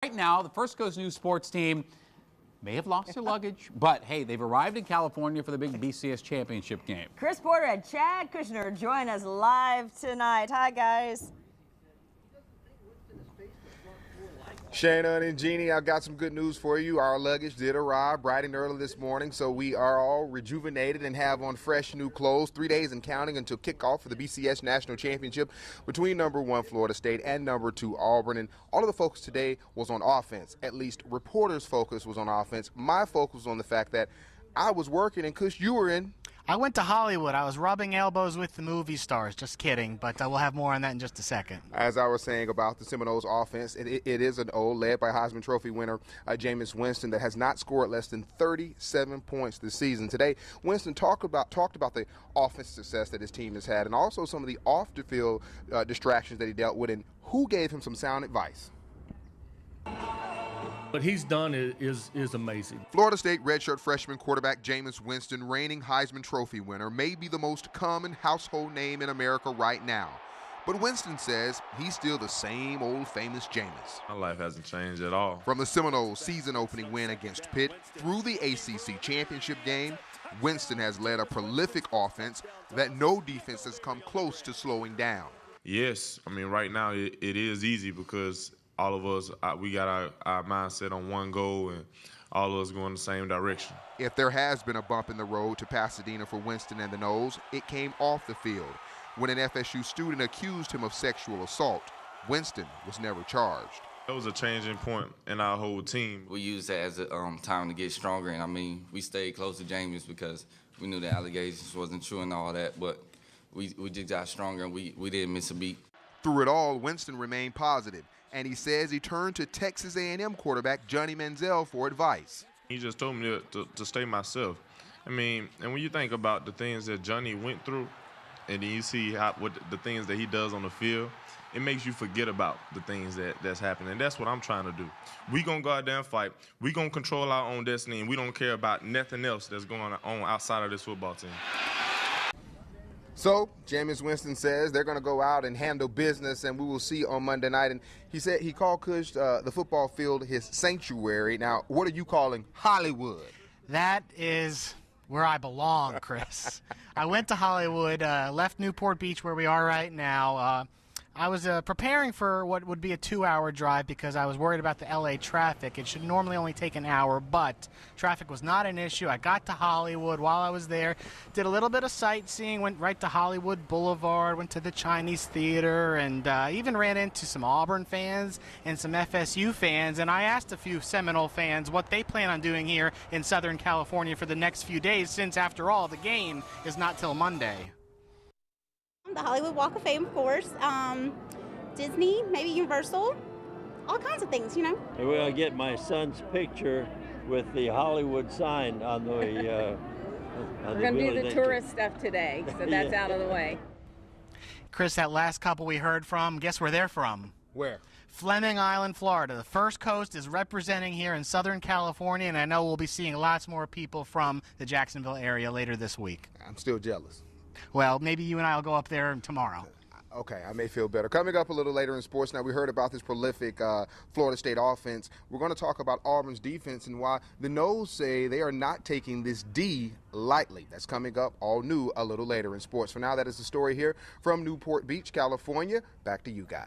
Right now, the First Coast News sports team may have lost their luggage, but hey, they've arrived in California for the big BCS Championship game. Chris Porter and Chad Kushner join us live tonight. Hi, guys. Shayna and Jeannie, I've got some good news for you. Our luggage did arrive bright and early this morning, so we are all rejuvenated and have on fresh new clothes. 3 days and counting until kickoff for the BCS National Championship between #1 Florida State and #2 Auburn. And all of the focus today was on offense. At least reporters' focus was on offense. My focus was on the fact that I was working, and Kush, you were in. I went to Hollywood. I was rubbing elbows with the movie stars. Just kidding, but we'll have more on that in just a second. As I was saying about the Seminoles offense, it is an O led by Heisman Trophy winner Jameis Winston that has not scored less than 37 points this season. Today, Winston talked about the offensive success that his team has had and also some of the off-the-field distractions that he dealt with and who gave him some sound advice. What he's done is amazing. Florida State redshirt freshman quarterback Jameis Winston, reigning Heisman Trophy winner, may be the most common household name in America right now. But Winston says he's still the same old famous Jameis. My life hasn't changed at all. From the Seminoles' season-opening win against Pitt through the ACC championship game, Winston has led a prolific offense that no defense has come close to slowing down. Yes, I mean, right now it is easy because all of us, we got our mindset on one goal, and all of us going the same direction. If there has been a bump in the road to Pasadena for Winston and the Noles, it came off the field. When an FSU student accused him of sexual assault, Winston was never charged. It was a changing point in our whole team. We used that as a time to get stronger, and I mean, we stayed close to James because we knew the allegations wasn't true and all that, but we just got stronger, and we didn't miss a beat. Through it all, Winston remained positive, and he says he turned to Texas A&M quarterback Johnny Manziel for advice. He just told me to stay myself. I mean, and when you think about the things that Johnny went through, and then you see what the things that he does on the field, it makes you forget about the things that's happening. And that's what I'm trying to do. We gonna go out there and fight. We gonna control our own destiny, and we don't care about nothing else that's going on outside of this football team. So, Jameis Winston says they're going to go out and handle business, and we will see on Monday night. And he said he called Kush the football field his sanctuary. Now, what are you calling Hollywood? That is where I belong, Chris. I went to Hollywood, left Newport Beach where we are right now. I was preparing for what would be a 2-hour drive because I was worried about the LA traffic. It should normally only take an hour, but traffic was not an issue. I got to Hollywood while I was there, did a little bit of sightseeing, went right to Hollywood Boulevard, went to the Chinese Theater, and even ran into some Auburn fans and some FSU fans. And I asked a few Seminole fans what they plan on doing here in Southern California for the next few days, since, after all, the game is not till Monday. The Hollywood Walk of Fame, of course, Disney, maybe Universal, all kinds of things, you know. And we're going to get my son's picture with the Hollywood sign on the We're going to do the tourist stuff today, so that's out of the way. Chris, that last couple we heard from, guess where they're from? Where? Fleming Island, Florida. The First Coast is representing here in Southern California, and I know we'll be seeing lots more people from the Jacksonville area later this week. I'm still jealous. Well, maybe you and I will go up there tomorrow. Okay, I may feel better. Coming up a little later in sports, now we heard about this prolific Florida State offense. We're going to talk about Auburn's defense and why the Noles say they are not taking this D lightly. That's coming up all new a little later in sports. For now, that is the story here from Newport Beach, California. Back to you guys.